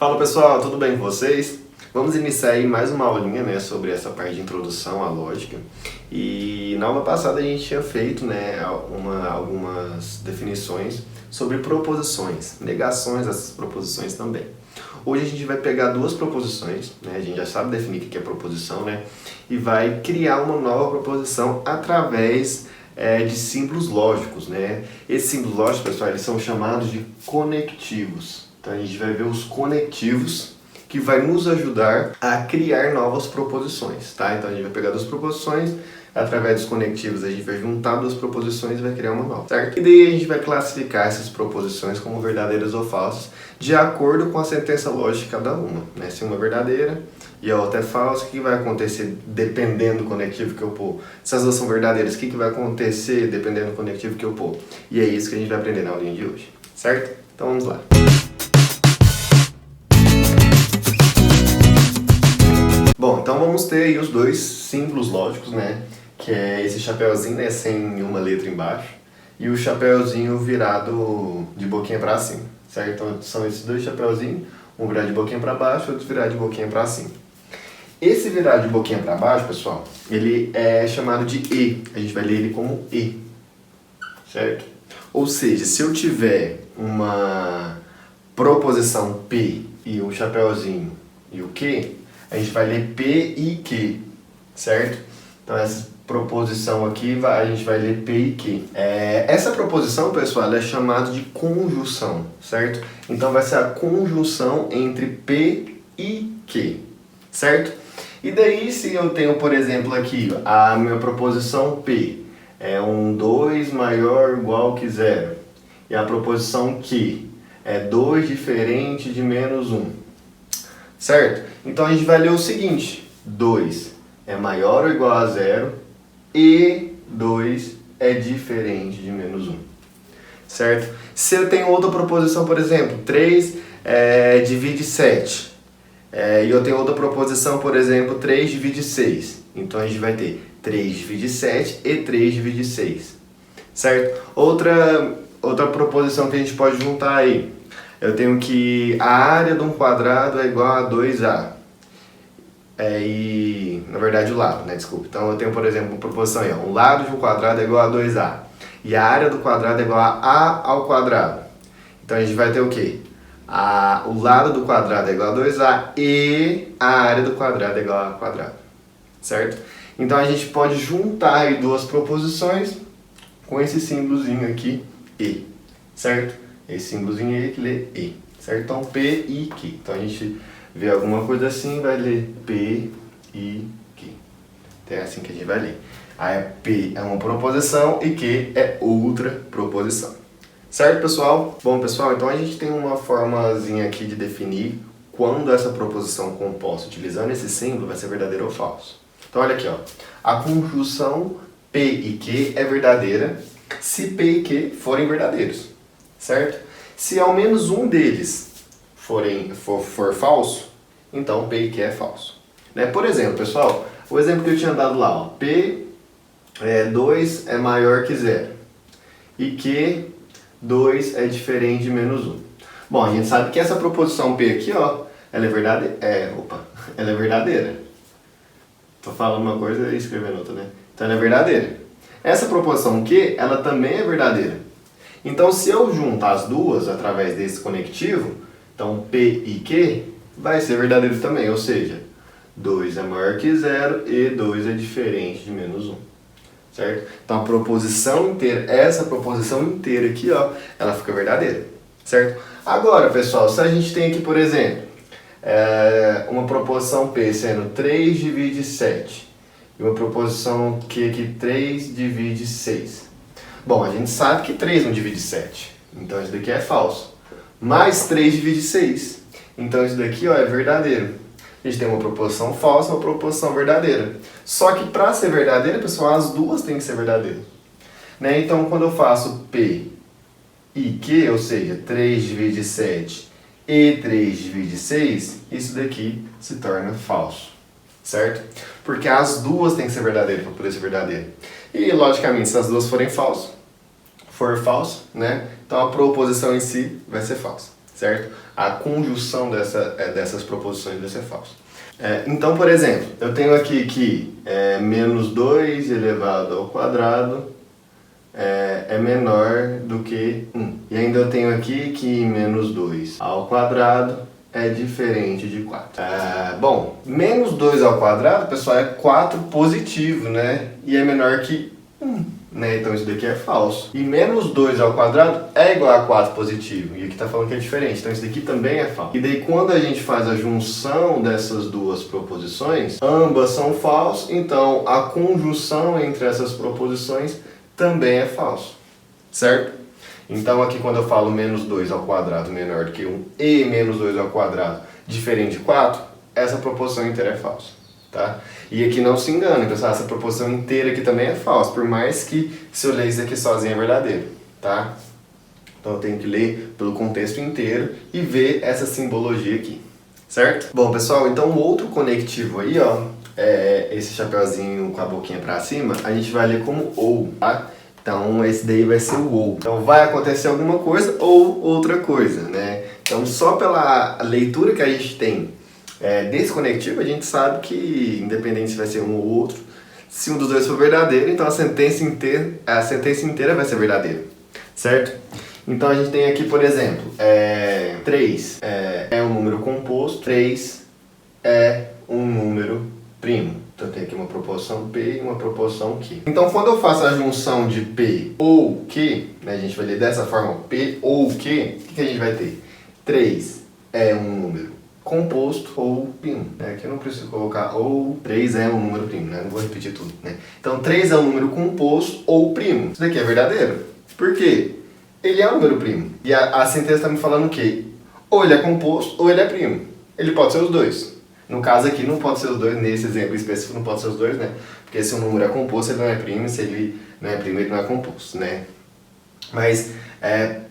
Fala pessoal, tudo bem com vocês? Vamos iniciar aí mais uma aulinha, sobre essa parte de introdução à lógica. E na aula passada a gente tinha feito, algumas definições sobre proposições, negações dessas proposições também. Hoje a gente vai pegar duas proposições, a gente já sabe definir o que é proposição, e vai criar uma nova proposição através de símbolos lógicos, Esses símbolos lógicos, pessoal, eles são chamados de conectivos. Então a gente vai ver os conectivos que vai nos ajudar a criar novas proposições, tá? Então a gente vai pegar duas proposições, através dos conectivos a gente vai juntar duas proposições e vai criar uma nova, certo? E daí a gente vai classificar essas proposições como verdadeiras ou falsas, de acordo com a sentença lógica de cada uma, Se uma é verdadeira e a outra é falsa, o que vai acontecer dependendo do conectivo que eu pôr? Se as duas são verdadeiras, o que vai acontecer dependendo do conectivo que eu pôr? E é isso que a gente vai aprender na aulinha de hoje, certo? Então vamos lá. Bom, então vamos ter aí os dois símbolos lógicos, Que é esse chapéuzinho, sem uma letra embaixo, e o chapéuzinho virado de boquinha para cima, certo? Então são esses dois chapéuzinhos, um virar de boquinha para baixo, outro virar de boquinha para cima. Esse virar de boquinha para baixo, pessoal, ele é chamado de E. A gente vai ler ele como E, certo? Ou seja, se eu tiver uma proposição P e um chapéuzinho e o Q, a gente vai ler P e Q, certo? Então essa proposição aqui, a gente vai ler P e Q. Essa proposição, pessoal, ela é chamada de conjunção, certo? Então vai ser a conjunção entre P e Q, certo? E daí se eu tenho, por exemplo, aqui a minha proposição P é 2 maior ou igual que 0, e a proposição Q é 2 diferente de menos 1, certo? Então a gente vai ler o seguinte: 2 é maior ou igual a 0 e 2 é diferente de menos 1, certo? Se eu tenho outra proposição, por exemplo, 3 divide 7, e eu tenho outra proposição, por exemplo, 3 divide 6, então a gente vai ter 3 divide 7 e 3 divide 6, certo? Outra proposição que a gente pode juntar aí, eu tenho que a área de um quadrado é igual a 2A. E, na verdade, o lado, desculpa. Então, eu tenho, por exemplo, uma proposição aí, o lado de um quadrado é igual a 2A. E a área do quadrado é igual a A ao quadrado. Então, a gente vai ter o quê? O lado do quadrado é igual a 2A e a área do quadrado é igual a quadrado. Certo? Então, a gente pode juntar aí duas proposições com esse símbolozinho aqui, E. Certo? Esse símbolozinho aí que lê E, certo? Então, P e Q. Então, a gente vê alguma coisa assim, vai ler P e Q. Então, é assim que a gente vai ler. Aí, P é uma proposição e Q é outra proposição. Certo, pessoal? Bom, pessoal, então a gente tem uma formazinha aqui de definir quando essa proposição composta, utilizando esse símbolo, vai ser verdadeira ou falso. Então, olha aqui, a conjunção P e Q é verdadeira se P e Q forem verdadeiros. Certo? Se ao menos um deles for falso, então P e Q é falso. Por exemplo, pessoal, o exemplo que eu tinha dado lá, P 2 é maior que 0 e Q 2 é diferente de menos 1. Bom, a gente sabe que essa proposição P aqui, ela é verdadeira. Ela é verdadeira. Tô falando uma coisa e escrevendo outra, Então ela é verdadeira. Essa proposição Q, ela também é verdadeira. Então, se eu juntar as duas através desse conectivo, então P e Q vai ser verdadeiro também, ou seja, 2 é maior que 0 e 2 é diferente de menos 1, certo? Então, a proposição inteira, essa proposição inteira aqui, ela fica verdadeira, certo? Agora, pessoal, se a gente tem aqui, por exemplo, uma proposição P sendo 3 divide 7 e uma proposição Q aqui 3 divide 6. Bom, a gente sabe que 3 não divide 7, então isso daqui é falso. Mas 3 divide 6, então isso daqui é verdadeiro. A gente tem uma proposição falsa e uma proposição verdadeira. Só que para ser verdadeira, pessoal, as duas têm que ser verdadeiras. Então, quando eu faço P e Q, ou seja, 3 divide 7 e 3 divide 6, isso daqui se torna falso. Certo? Porque as duas têm que ser verdadeiras para poder ser verdadeira. E, logicamente, se as duas for falso, então a proposição em si vai ser falsa. certo? A conjunção dessas proposições vai ser falsa. Então, por exemplo, eu tenho aqui que menos 2 elevado ao quadrado é menor do que 1. E ainda eu tenho aqui que menos 2 ao quadrado é diferente de 4. Bom, menos 2 ao quadrado, pessoal, é 4 positivo, né? E é menor que 1, né? Então isso daqui é falso. E menos 2 ao quadrado é igual a 4 positivo. E aqui está falando que é diferente. Então isso daqui também é falso. E daí quando a gente faz a junção dessas duas proposições, ambas são falsas. Então a conjunção entre essas proposições também é falso. Certo? Então aqui quando eu falo menos 2 ao quadrado menor do que 1 e menos 2 ao quadrado diferente de 4, essa proposição inteira é falsa. Tá? E aqui não se engane, pessoal, essa proposição inteira aqui também é falsa, por mais que se eu ler isso aqui sozinho é verdadeiro. Tá? Então eu tenho que ler pelo contexto inteiro e ver essa simbologia aqui. Certo? Bom, pessoal, então o outro conectivo aí, ó, esse chapeuzinho com a boquinha para cima, a gente vai ler como ou, tá? Então esse daí vai ser o ou. Então vai acontecer alguma coisa ou outra coisa, né? Então só pela leitura que a gente tem desse conectivo, a gente sabe que independente se vai ser um ou outro, se um dos dois for verdadeiro, então a sentença inteira vai ser verdadeira, certo? Então a gente tem aqui, por exemplo, 3 é um número composto, 3 é um número primo. Então tem aqui uma proporção P e uma proporção Q. Então quando eu faço a junção de P ou Q, né, a gente vai ler dessa forma, P ou Q, o que a gente vai ter? 3 é um número composto ou primo. Aqui eu não preciso colocar ou 3 é um número primo, né? Não vou repetir tudo, né? Então 3 é um número composto ou primo. Isso daqui é verdadeiro. Por quê? Ele é um número primo. E a sentença está me falando que ou ele é composto ou ele é primo. Ele pode ser os dois. No caso aqui não pode ser os dois, nesse exemplo específico não pode ser os dois, né? Porque se um número é composto, ele não é primo, se ele não é primo, ele não é composto, né? Mas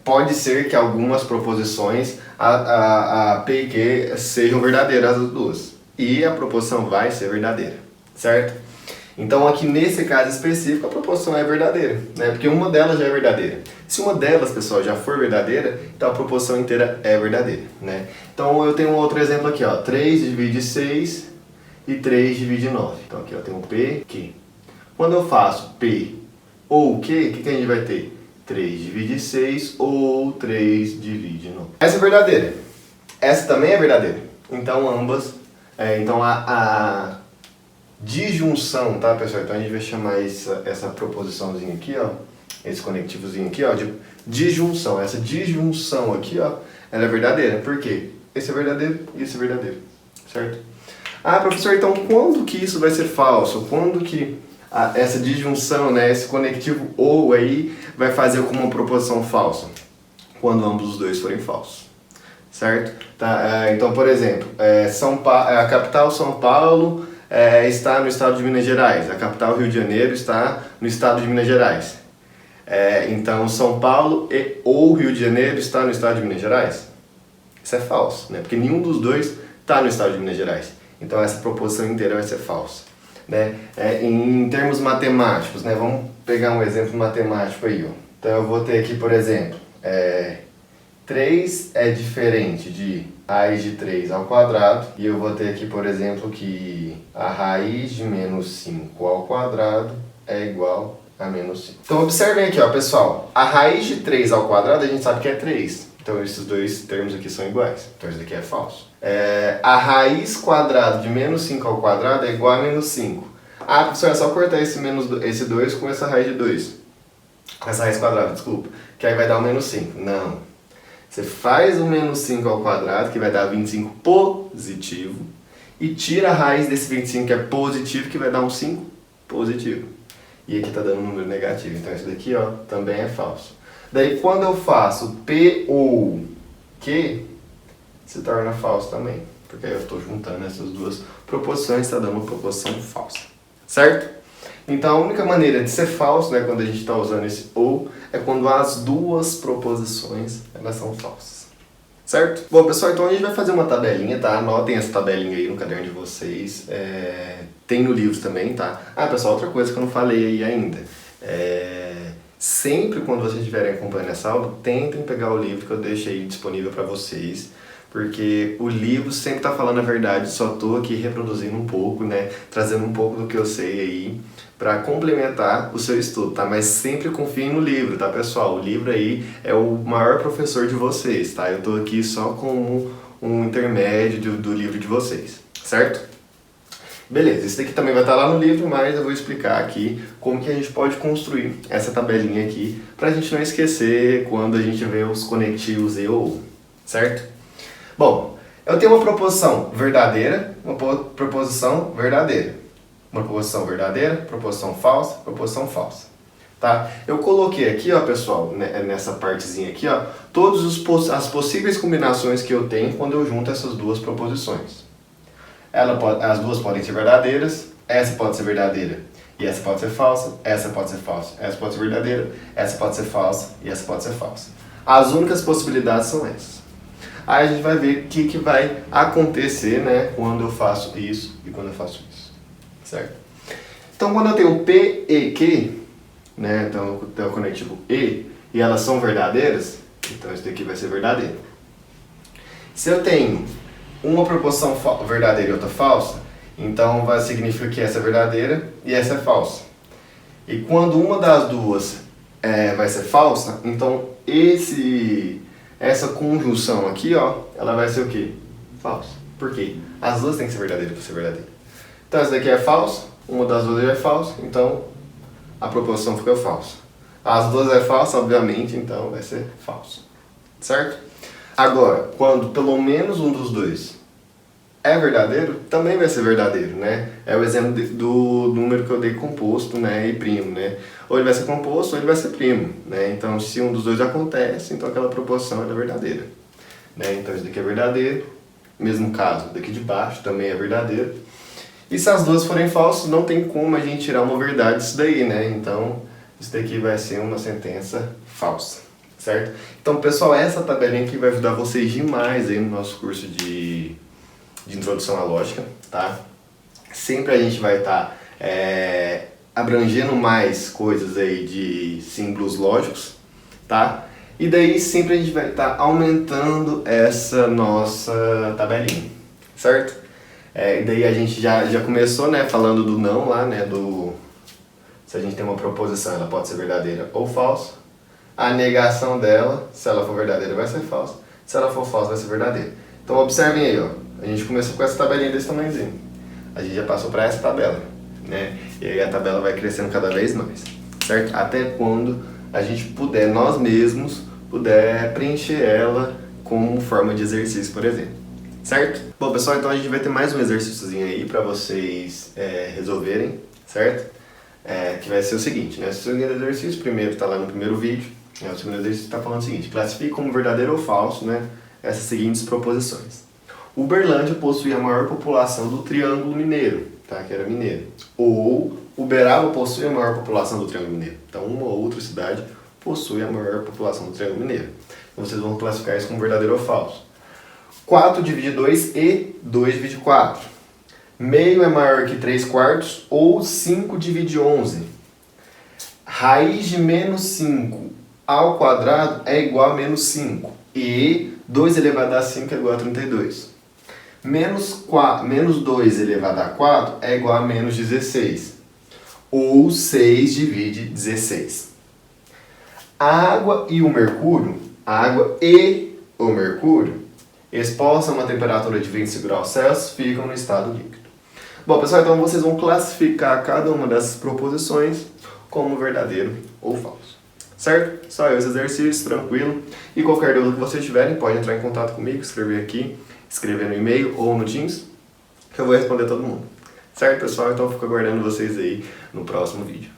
pode ser que algumas proposições, a P e Q, sejam verdadeiras as duas. E a proposição vai ser verdadeira, certo? Então aqui nesse caso específico a proposição é verdadeira, né? Porque uma delas já é verdadeira. Se uma delas, pessoal, já for verdadeira, então a proposição inteira é verdadeira, né? Então eu tenho um outro exemplo aqui, ó. 3 divide 6 e 3 divide 9. Então aqui eu tenho P, Q. Quando eu faço P ou Q, o que a gente vai ter? 3 divide 6 ou 3 divide 9. Essa é verdadeira. Essa também é verdadeira. Então ambas, então a disjunção, tá, pessoal? Então a gente vai chamar essa proposiçãozinha aqui, ó, esse conectivozinho aqui, ó, de disjunção. Essa disjunção aqui, ó, ela é verdadeira. Por quê? Esse é verdadeiro e esse é verdadeiro, certo? Ah, professor, então quando que isso vai ser falso? Quando que essa disjunção, né, esse conectivo ou aí vai fazer com uma proposição falsa? Quando ambos os dois forem falsos, certo? Tá, então, por exemplo, a capital São Paulo está no estado de Minas Gerais, a capital Rio de Janeiro está no estado de Minas Gerais. Então, São Paulo ou Rio de Janeiro está no estado de Minas Gerais? Isso é falso, né? Porque nenhum dos dois está no estado de Minas Gerais. Então, essa proposição inteira vai ser falsa, né? Em termos matemáticos, né? Vamos pegar um exemplo matemático aí, ó. Então, eu vou ter aqui, por exemplo, 3 é diferente de raiz de 3 ao quadrado. E eu vou ter aqui, por exemplo, que a raiz de menos 5 ao quadrado é igual a menos 5. Então observem aqui, ó, pessoal. A raiz de 3 ao quadrado a gente sabe que é 3. Então esses dois termos aqui são iguais. Então isso aqui é falso. A raiz quadrada de menos 5 ao quadrado é igual a menos 5. Ah, professor, é só cortar esse 2 com essa raiz de 2. Com essa raiz quadrada, desculpa. Que aí vai dar o menos 5. Não. Você faz o menos 5 ao quadrado, que vai dar 25 positivo, e tira a raiz desse 25 que é positivo, que vai dar um 5 positivo. E aqui está dando um número negativo, então isso daqui, ó, também é falso. Daí quando eu faço P ou Q, se torna falso também, porque aí eu estou juntando essas duas proposições, está dando uma proposição falsa, certo? Então a única maneira de ser falso, né, quando a gente está usando esse ou, é quando as duas proposições elas são falsas, certo? Bom, pessoal, então a gente vai fazer uma tabelinha, tá? Anotem essa tabelinha aí no caderno de vocês, tem no livro também, tá? Ah, pessoal, outra coisa que eu não falei aí ainda, Sempre quando vocês estiverem acompanhando essa aula, tentem pegar o livro que eu deixei disponível para vocês, porque o livro sempre está falando a verdade, só estou aqui reproduzindo um pouco, né, trazendo um pouco do que eu sei aí para complementar o seu estudo, tá? Mas sempre confiem no livro, tá, pessoal? O livro aí é o maior professor de vocês, tá? Eu estou aqui só como um intermédio do livro de vocês, certo? Beleza, isso daqui também vai estar lá no livro, mas eu vou explicar aqui como que a gente pode construir essa tabelinha aqui para a gente não esquecer quando a gente vê os conectivos e ou, certo? Bom, eu tenho uma proposição verdadeira, uma proposição verdadeira. Uma proposição verdadeira, proposição falsa, tá? Eu coloquei aqui, ó, pessoal, nessa partezinha aqui, ó, todas as possíveis combinações que eu tenho quando eu junto essas duas proposições. As duas podem ser verdadeiras, essa pode ser verdadeira e essa pode ser falsa, essa pode ser falsa, essa pode ser verdadeira, essa pode ser falsa e essa pode ser falsa. As únicas possibilidades são essas. Aí a gente vai ver o que vai acontecer, né, quando eu faço isso e quando eu faço isso, certo? Então quando eu tenho P e Q, né, então eu tenho o conectivo e elas são verdadeiras, então isso daqui vai ser verdadeiro. Se eu tenho uma proposição verdadeira e outra falsa, então vai significar que essa é verdadeira e essa é falsa. E quando uma das duas vai ser falsa, então essa conjunção aqui, ó, ela vai ser o quê? Falsa. Por quê? As duas têm que ser verdadeiras para ser verdadeira. Então essa daqui é falsa, uma das duas é falsa, então a proposição fica falsa. As duas é falsa, obviamente, então vai ser falsa. Certo? Agora, quando pelo menos um dos dois é verdadeiro, também vai ser verdadeiro, né? É o exemplo do número que eu dei composto, né, e primo, né? Ou ele vai ser composto ou ele vai ser primo, né? Então, se um dos dois acontece, então aquela proposição é verdadeira, né? Então, isso daqui é verdadeiro. Mesmo caso, daqui de baixo também é verdadeiro. E se as duas forem falsas, não tem como a gente tirar uma verdade disso daí, né? Então, isso daqui vai ser uma sentença falsa. Certo? Então, pessoal, essa tabelinha aqui vai ajudar vocês demais aí no nosso curso de introdução à lógica, tá? Sempre a gente vai estar abrangendo mais coisas aí de símbolos lógicos, tá? E daí sempre a gente vai estar aumentando essa nossa tabelinha, certo? E daí a gente já começou, né, falando do não lá, né, se a gente tem uma proposição, ela pode ser verdadeira ou falsa. A negação dela, se ela for verdadeira, vai ser falsa. Se ela for falsa, vai ser verdadeira. Então observem aí, ó. A gente começou com essa tabelinha desse tamanhozinho. A gente já passou para essa tabela, né? E aí a tabela vai crescendo cada vez mais, certo? Até quando a gente puder, nós mesmos, preencher ela como forma de exercício, por exemplo. Certo? Bom, pessoal, então a gente vai ter mais um exercíciozinho aí para vocês resolverem, certo? Que vai ser o seguinte, né? O segundo exercício, primeiro está lá no primeiro vídeo. O segundo exercício está falando o seguinte: classifique como verdadeiro ou falso, né, essas seguintes proposições. Uberlândia possui a maior população do Triângulo Mineiro, tá? Que era mineiro. Ou Uberaba possui a maior população do Triângulo Mineiro. Então uma ou outra cidade possui a maior população do Triângulo Mineiro. Então vocês vão classificar isso como verdadeiro ou falso. 4 divide 2 e 2 divide 4. Meio é maior que 3 quartos ou 5 divide 11. Raiz de menos 5 ao quadrado é igual a menos 5. E 2 elevado a 5 é igual a 32. Menos 2 elevado a 4 é igual a menos 16. Ou 6 divide 16. A água e o mercúrio, expostos a uma temperatura de 25 graus Celsius, ficam no estado líquido. Bom, pessoal, então vocês vão classificar cada uma dessas proposições como verdadeiro ou falso. Certo? Só esse exercício, tranquilo. E qualquer dúvida que vocês tiverem, pode entrar em contato comigo, escrever aqui, escrever no e-mail ou no Teams, que eu vou responder todo mundo. Certo, pessoal? Então eu fico aguardando vocês aí no próximo vídeo.